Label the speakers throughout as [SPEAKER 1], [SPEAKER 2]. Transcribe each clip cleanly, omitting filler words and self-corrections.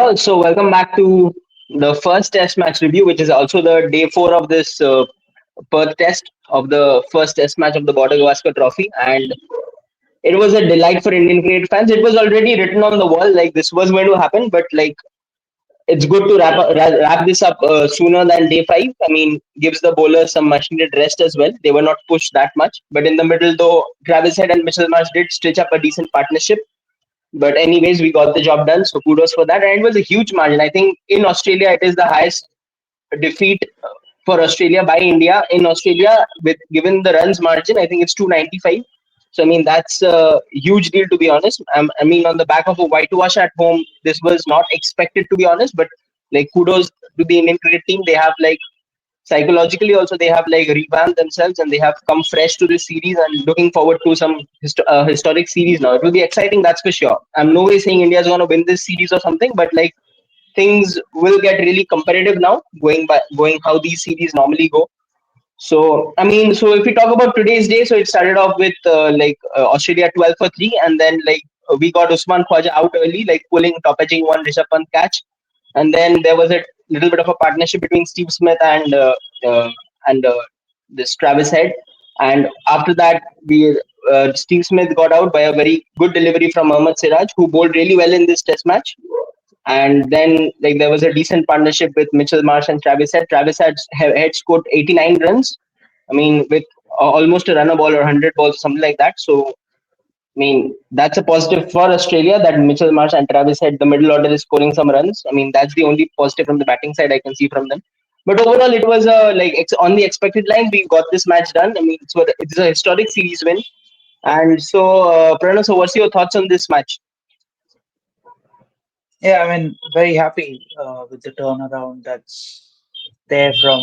[SPEAKER 1] all. So, welcome back to the first test match review, which is also the day four of this Perth test of the first test match of the Border Gavaskar Trophy. And it was a delight for Indian cricket fans. It was already written on the wall, like this was going to happen, but like it's good to wrap this up sooner than day five. I mean, gives the bowlers some much needed rest as well. They were not pushed that much, but in the middle, though, Travis Head and Mitchell Marsh did stitch up a decent partnership. But anyways, we got the job done. So kudos for that. And it was a huge margin. I think in Australia it is the highest defeat for Australia by India in Australia with given the runs margin. I think it's 295. So I mean that's a huge deal to be honest. I mean on the back of a whitewash at home, this was not expected to be honest. But like kudos to the Indian cricket team. They have like psychologically also they have like revamped themselves and they have come fresh to this series and looking forward to some historic series now. It will be exciting, that's for sure. I'm no way saying India is going to win this series or something, but like things will get really competitive now going how these series normally go. So I mean, so if we talk about today's day, so it started off with Australia 12 for 3, and then we got Usman Khwaja out early, like pulling top edging one Rishabh Pant catch, and then there was a little bit of a partnership between Steve Smith uh, and this Travis Head, and after that we Steve Smith got out by a very good delivery from Mohammad Siraj, who bowled really well in this Test match. And then like there was a decent partnership with Mitchell Marsh and Travis Head. Head scored 89 runs. I mean, with almost a run a ball or 100 balls, something like that. So, I mean, that's a positive for Australia that Mitchell Marsh and Travis Head, the middle order, is scoring some runs. I mean, that's the only positive from the batting side I can see from them. But overall, it was on the expected line. We got this match done. I mean, it's a historic series win. And so, Pranav, so what's your thoughts on this match?
[SPEAKER 2] Yeah, I mean, very happy with the turnaround that's there from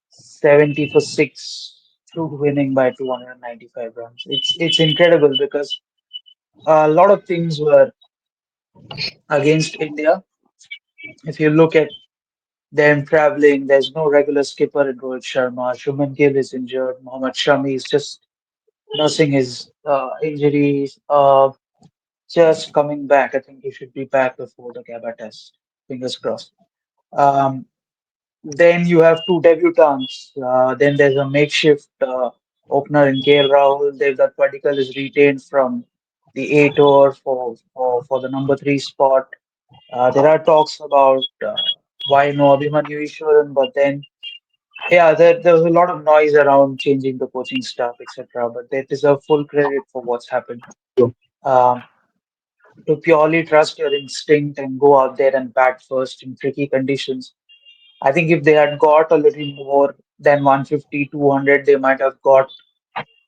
[SPEAKER 2] 70 for 6 to winning by 295 runs. It's incredible because a lot of things were against India. If you look at them traveling, there's no regular skipper in Rohit Sharma. Shubman Gill is injured. Mohammad Shami is just nursing his injuries. Just coming back. I think he should be back before the Gabba test. Fingers crossed. Um, Then you have two debutants. Then there's a makeshift opener in KL Rahul. Devdutt Padikkal is retained from the A tour for the number three spot. There are talks about why no Abhimanyu Easwaran, but then yeah, there's a lot of noise around changing the coaching staff, etc. But they deserve full credit for what's happened. Um, to purely trust your instinct and go out there and bat first in tricky conditions. I think if they had got a little more than 150, 200, they might have got,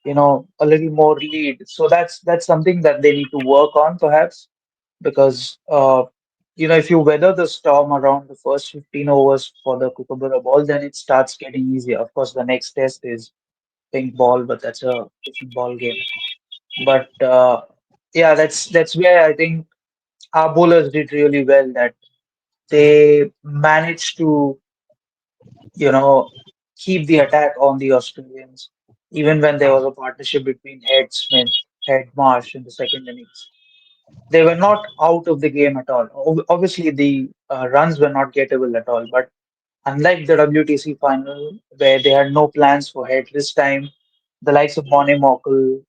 [SPEAKER 2] a little more lead. So that's something that they need to work on, perhaps, because if you weather the storm around the first 15 overs for the Kookaburra ball, then it starts getting easier. Of course, the next test is pink ball, but that's a different ball game. But yeah, that's where I think our bowlers did really well. That they managed to you know, keep the attack on the Australians, even when there was a partnership between Head Smith, Head Marsh in the second innings. They were not out of the game at all. Obviously, the runs were not gettable at all, but unlike the WTC final, where they had no plans for Head, this time the likes of Bonnie Mockle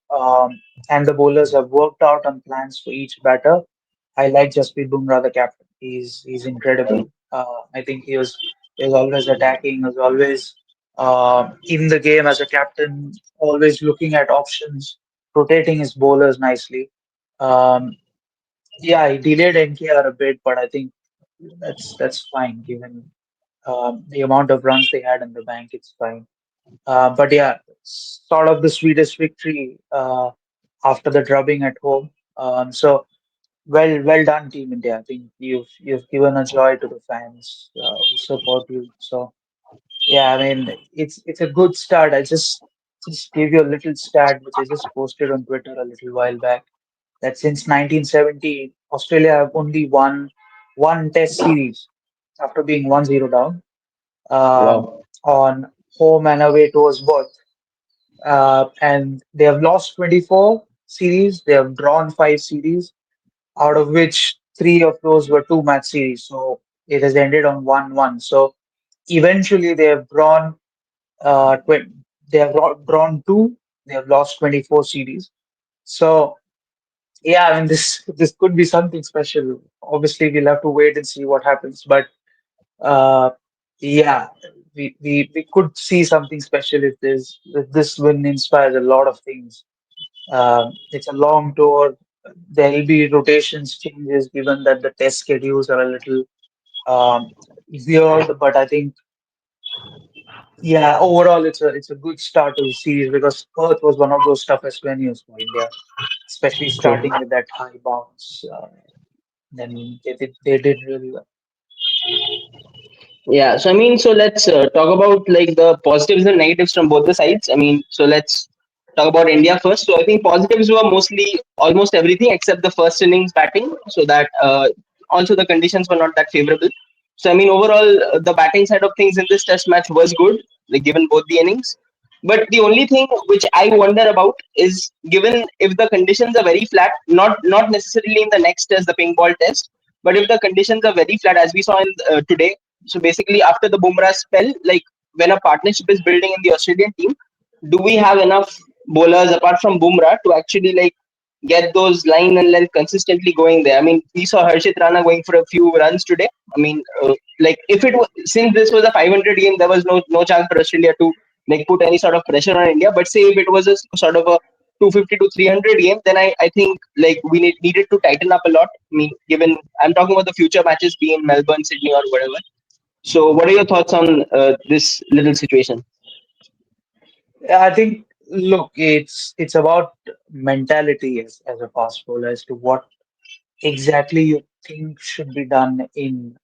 [SPEAKER 2] and the bowlers have worked out on plans for each batter. I like Jasprit Bumrah, the captain. He's incredible. I think he was always attacking, he was always in the game as a captain, always looking at options, rotating his bowlers nicely. Um, yeah, he delayed NKR a bit, but I think that's fine given the amount of runs they had in the bank. It's fine. But yeah, sort of the sweetest victory after the drubbing at home. So well done, Team India. I think you've given a joy to the fans who support you. So yeah, I mean it's a good start. I just gave you a little stat which I just posted on Twitter a little while back. That since 1970, Australia have only won one Test series after being 1-0 down
[SPEAKER 1] Wow.
[SPEAKER 2] on home and away tours both. And they have lost 24 series. They have drawn 5 series, out of which three of those were two match series. So it has ended on 1-1. So eventually they have drawn they have drawn two. They have lost 24 series. So yeah, I mean this could be something special. Obviously, we'll have to wait and see what happens. But uh, yeah, we could see something special if this win inspires a lot of things. It's a long tour. There'll be rotations changes given that the test schedules are a little weird. But I think yeah, overall it's a good start to the series because Perth was one of those toughest venues for India, especially
[SPEAKER 1] True.
[SPEAKER 2] starting with that high bounce. Then they did really well.
[SPEAKER 1] Yeah, so I mean, so let's talk about like the positives and negatives from both the sides. I mean, so let's talk about India first. So I think positives were mostly almost everything except the first innings batting. So that also the conditions were not that favorable. So I mean, overall, the batting side of things in this Test match was good, like given both the innings. But the only thing which I wonder about is given if the conditions are very flat, not necessarily in the next test, the pink ball test, but if the conditions are very flat, as we saw in today, so basically, after the Bumrah spell, like when a partnership is building in the Australian team, do we have enough bowlers apart from Bumrah to actually like get those line and length consistently going there? I mean, we saw Harshit Rana going for a few runs today. I mean, like if it was since this was a 500 game, there was no chance for Australia to like put any sort of pressure on India. But say if it was a sort of a 250 to 300 game, then I think like we needed to tighten up a lot. I mean, given I'm talking about the future matches being in Melbourne, Sydney, or whatever. So, what are your thoughts on this little situation?
[SPEAKER 2] Yeah, I think look, it's about mentality as a fast bowler as to what exactly you think should be done in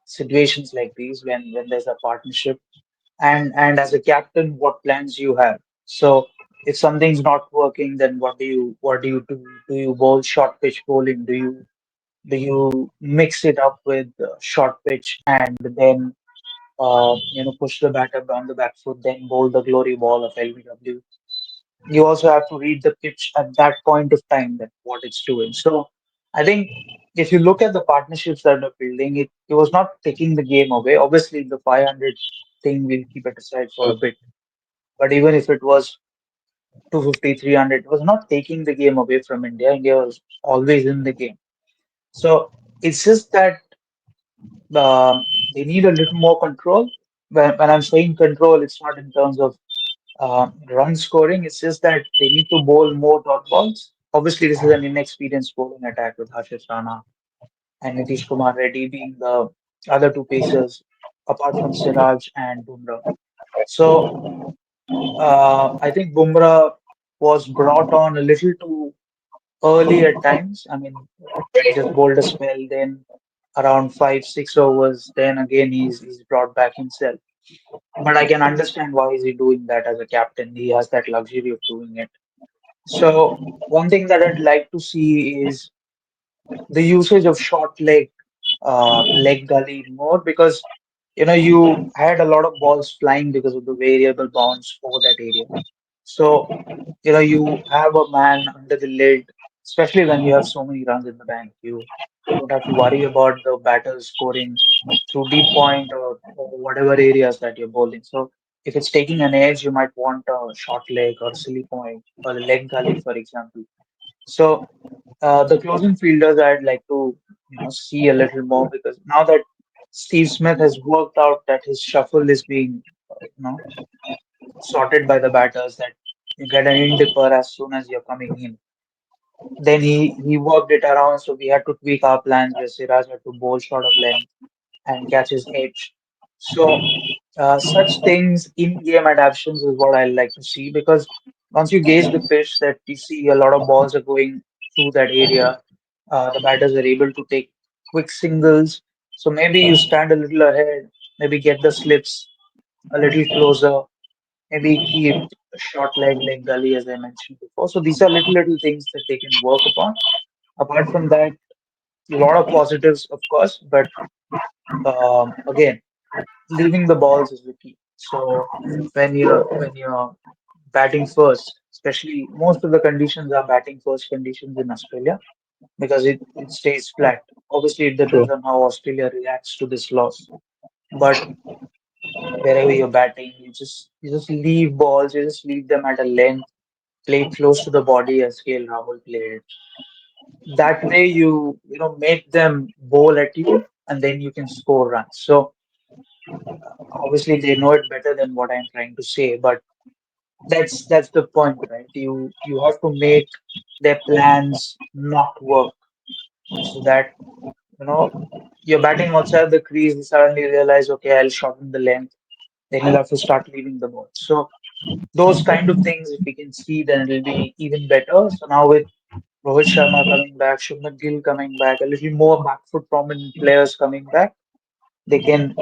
[SPEAKER 2] situations like these when there's a partnership and as a captain what plans you have. So if something's not working, then what do you do? Do you bowl short pitch bowling? Do you mix it up with short pitch and then push the batter down the back foot, then bowl the glory ball of LBW? You also have to read the pitch at that point of time that what it's doing. So I think if you look at the partnerships that they're building, it was not taking the game away. Obviously, the 500 thing we'll keep it aside for a bit. But even if it was 250, 300, it was not taking the game away from India. India was always in the game. So it's just that they need a little more control. When I'm saying control, it's not in terms of run scoring. It's just that they need to bowl more dot balls. Obviously, this is an inexperienced bowling attack with Harshit Rana and Nitish Kumar Reddy being the other two pacers, apart from Siraj and Bumrah. So I think Bumrah was brought on a little too early at times. I mean, he just bowled a spell, then around 5, 6 overs, then again he's brought back himself. But I can understand why is he doing that as a captain. He has that luxury of doing it. So one thing that I'd like to see is the usage of short leg gully more because you had a lot of balls flying because of the variable bounce over that area. So you have a man under the lid, especially when you have so many runs in the bank. You don't have to worry about the batters scoring through deep point or whatever areas that you're bowling. So if it's taking an edge, you might want a short leg or a silly point or a leg gully, for example. So the closing fielders I'd like to see a little more because now that Steve Smith has worked out that his shuffle is being sorted by the batters that you get an in dipper as soon as you're coming in. Then he worked it around, so we had to tweak our plans where Siraj had to bowl short of length and catch his edge. So such things in game adaptations is what I like to see because once you gauge the pitch that you see a lot of balls are going through that area, the batters are able to take quick singles. So maybe you stand a little ahead, maybe get the slips a little closer, maybe keep a short leg gully as I mentioned before. So these are little things that they can work upon. Apart from that, a lot of positives, of course, but again, leaving the balls is the key. So when you're batting first, especially most of the conditions are batting first conditions in Australia. because it stays flat. Obviously, it depends
[SPEAKER 1] True.
[SPEAKER 2] on how Australia reacts to this loss. But wherever you're batting, you just leave balls, you just leave them at a length, play it close to the body as KL Rahul played. That way you make them bowl at you and then you can score runs. So obviously they know it better than what I'm trying to say, but that's the point, right? You have to make their plans not work so that you know you're batting outside the crease, you suddenly realize, okay, I'll shorten the length, then you'll have to start leaving the ball. So those kind of things, if we can see, then it'll be even better. So now with Rohit Sharma coming back, Shubman Gill coming back, a little more back foot prominent players coming back, they can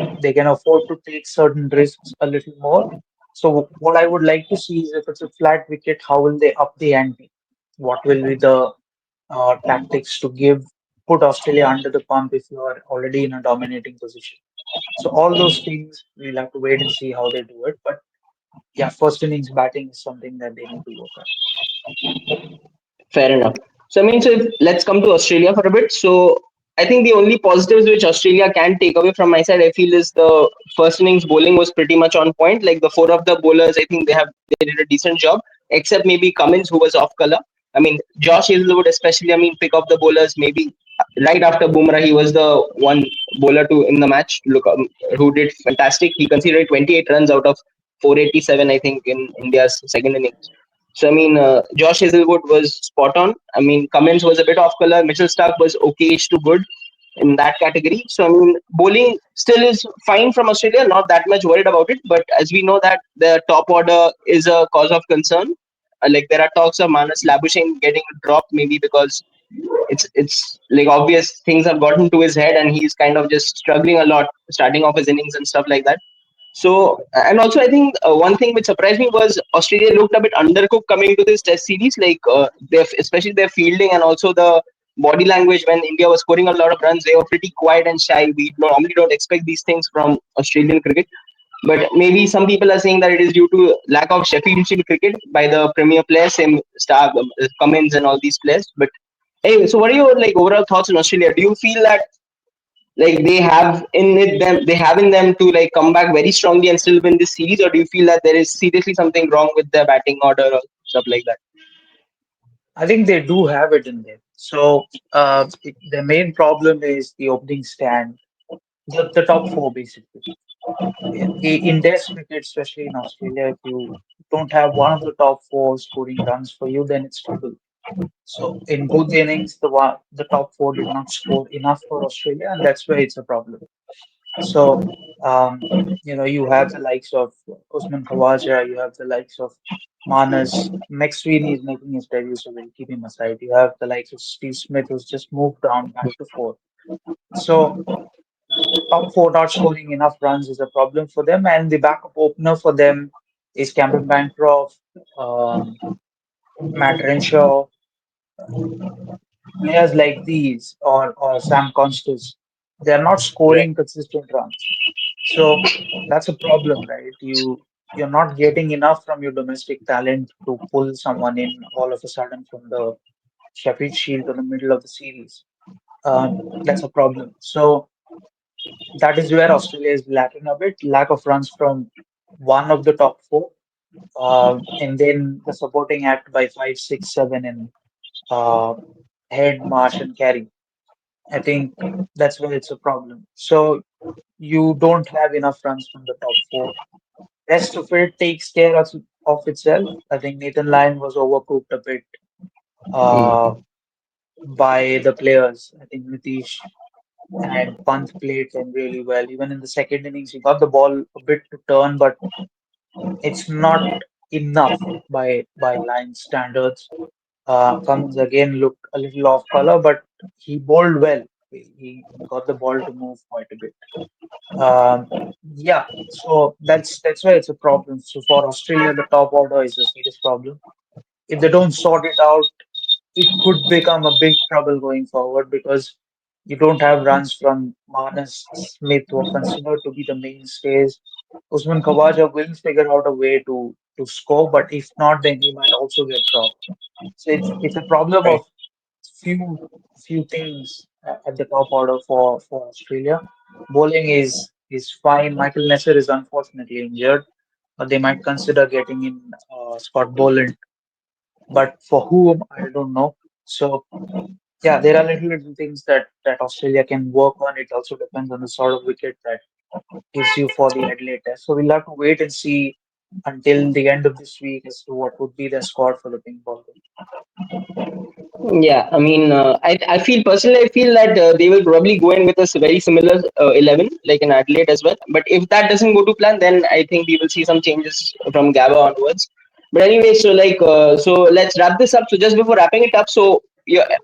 [SPEAKER 2] afford to take certain risks a little more. So what I would like to see is if it's a flat wicket, how will they up the ante? What will be the tactics to give put Australia under the pump if you are already in a dominating position? So all those things we'll have to wait and see how they do it. But yeah, first innings batting is something that they need to work on.
[SPEAKER 1] Fair enough. So I mean, so if, let's come to Australia for a bit. So I think the only positives which Australia can take away from my side, I feel, is the first innings bowling was pretty much on point. Like the four of the bowlers, I think they did a decent job, except maybe Cummins who was off color. I mean, Josh Hazelwood especially. I mean, pick up the bowlers maybe right after Bumrah, he was the one bowler to in the match. Look, who did fantastic. He conceded 28 runs out of 487, I think, in India's second innings. So I mean, Josh Hazelwood was spot on. I mean, Cummins was a bit off color. Mitchell Stark was okayish to good in that category. So I mean, bowling still is fine from Australia. Not that much worried about it. But as we know that the top order is a cause of concern. Like there are talks of Manas Labuschagne getting dropped maybe because it's like obvious things have gotten to his head and he's kind of just struggling a lot starting off his innings and stuff like that. So, and also I think one thing which surprised me was Australia looked a bit undercooked coming to this test series, like especially their fielding and also the body language when India was scoring a lot of runs, they were pretty quiet and shy. We normally don't expect these things from Australian cricket. But maybe some people are saying that it is due to lack of Sheffield Shield cricket by the premier players, same Stark, Cummins, and all these players. But anyway, so what are your like overall thoughts on Australia? Do you feel that like they have in them to like come back very strongly and still win this series, or do you feel that there is seriously something wrong with their batting order or stuff like that?
[SPEAKER 2] I think they do have it in there. So the main problem is the opening stand, the top four basically. In Test cricket, especially in Australia, if you don't have one of the top four scoring runs for you, then it's trouble. So in both innings, the top four did not score enough for Australia, and that's where it's a problem. So you have the likes of Usman Khawaja, you have the likes of Manas. McSweeney is making his debut, so we'll keep him aside. You have the likes of Steve Smith, who's just moved down back to fourth. So top four not scoring enough runs is a problem for them, and the backup opener for them is Cameron Bancroft, um, Matt Renshaw, players like these, or Sam Constas. They are not
[SPEAKER 1] Right.
[SPEAKER 2] scoring consistent runs, so that's a problem, right? You're not getting enough from your domestic talent to pull someone in all of a sudden from the Sheffield Shield to the middle of the series. That's a problem. So that is where Australia is lacking a bit, lack of runs from one of the top four, and then the supporting act by five, six, seven, and uh, Head, Marsh, and Carey. I think that's where it's a problem. So you don't have enough runs from the top four. Rest of it takes care of itself. I think Nathan Lyon was overcooked a bit uh, by the players. I think Nitish and Pant played them really well. Even in the second innings, he got the ball a bit to turn, but it's not enough by line standards. Cummins again looked a little off color, but he bowled well. He got the ball to move quite a bit. Um, yeah, so that's why it's a problem. So for Australia, the top order is a serious problem. If they don't sort it out, it could become a big trouble going forward because you don't have runs from Manas, Smith, who are considered to be the mainstays. Usman Khawaja will figure out a way to score, but if not, then he might also get dropped. So it's a problem
[SPEAKER 1] Right.
[SPEAKER 2] of few few things at the top order for Australia. Bowling is fine. Michael Nesser is unfortunately injured, but they might consider getting in Scott Boland. But for whom, I don't know. So yeah, there are little things that Australia can work on. It also depends on the sort of wicket that gives you for the Adelaide Test. So we'll have to wait and see until the end of this week as to what would be the squad for the pink ball.
[SPEAKER 1] Yeah, I mean, I feel personally, I feel that they will probably go in with a very similar 11, like in Adelaide as well. But if that doesn't go to plan, then I think we will see some changes from Gabba onwards. But anyway, so so let's wrap this up. So just before wrapping it up, so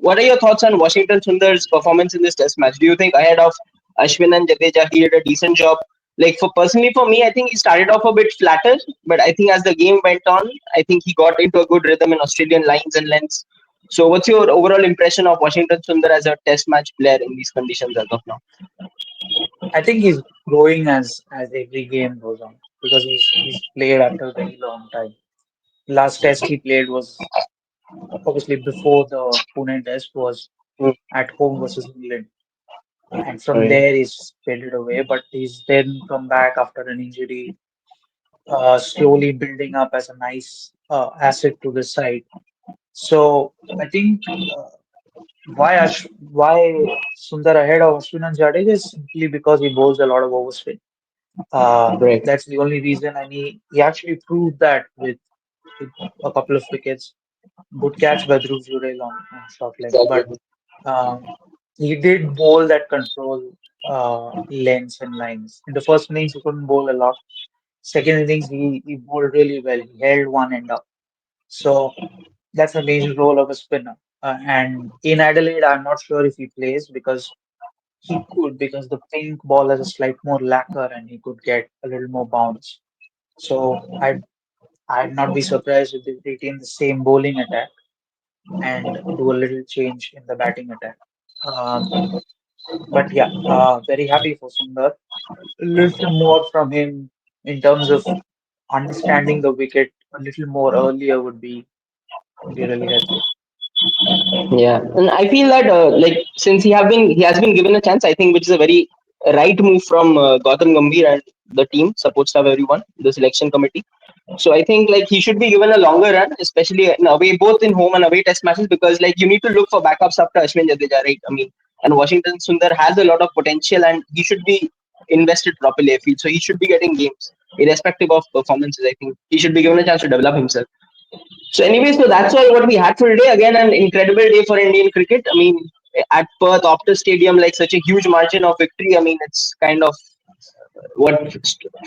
[SPEAKER 1] what are your thoughts on Washington Sundar's performance in this Test match? Do you think ahead of Ashwin and Jadeja, he did a decent job? Like for personally for me, I think he started off a bit flatter, but I think as the game went on, I think he got into a good rhythm in Australian lines and lengths. So, what's your overall impression of Washington Sundar as a Test match player in these conditions as of now?
[SPEAKER 2] I think he's growing as every game goes on because he's played after a very long time. Last test he played was obviously before the Pune test was
[SPEAKER 1] Mm,
[SPEAKER 2] at home versus England. And from
[SPEAKER 1] right.
[SPEAKER 2] there he's faded away, but he's then come back after an injury, slowly building up as a nice asset to the side. So I think why Sundar ahead of Ashwin and Jadeja is simply because he bowls a lot of overspin.
[SPEAKER 1] Right.
[SPEAKER 2] That's the only reason, and he actually proved that with a couple of wickets. Good catch by Dhruv Jurel on short leg, but
[SPEAKER 1] Exactly.
[SPEAKER 2] um, he did bowl that control lengths and lines. In the first innings, he couldn't bowl a lot. Second innings, he bowled really well. He held one end up. So that's a major role of a spinner. And in Adelaide, I'm not sure if he plays because he could, because the pink ball has a slight more lacquer and he could get a little more bounce. So I'd not be surprised if they retain the same bowling attack and do a little change in the batting attack. Um, but yeah, very happy for Sundar. A little more from him in terms of understanding the wicket a little more earlier would be really helpful.
[SPEAKER 1] Yeah, and I feel that since he has been given a chance, I think which is a very right move from Gautam Gambhir and the team, support staff, everyone, the selection committee. So I think like he should be given a longer run, especially in away, both in home and away Test matches, because like you need to look for backups after Ashwin Jadeja, right? I mean, and Washington Sundar has a lot of potential, and he should be invested properly. I feel so. He should be getting games, irrespective of performances. I think he should be given a chance to develop himself. So, anyways, so that's all what we had for today. Again, an incredible day for Indian cricket. I mean, at Perth, Optus Stadium, like such a huge margin of victory. I mean, it's kind of what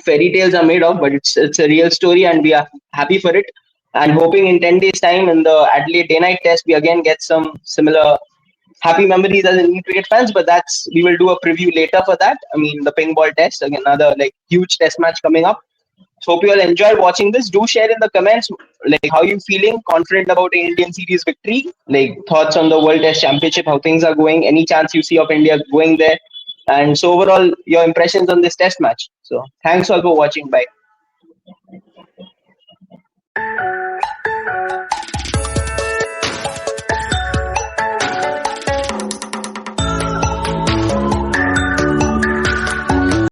[SPEAKER 1] fairy tales are made of, but it's a real story, and we are happy for it. And hoping in 10 days' time in the Adelaide Day-Night Test, we again get some similar happy memories as Indian cricket fans. But that's we will do a preview later for that. I mean, the ping ball test, again, another like huge Test match coming up. So hope you all enjoyed watching this. Do share in the comments like how you feeling, confident about an Indian series victory, like thoughts on the World Test Championship, how things are going, any chance you see of India going there, and so overall your impressions on this Test match. So thanks all for watching. Bye.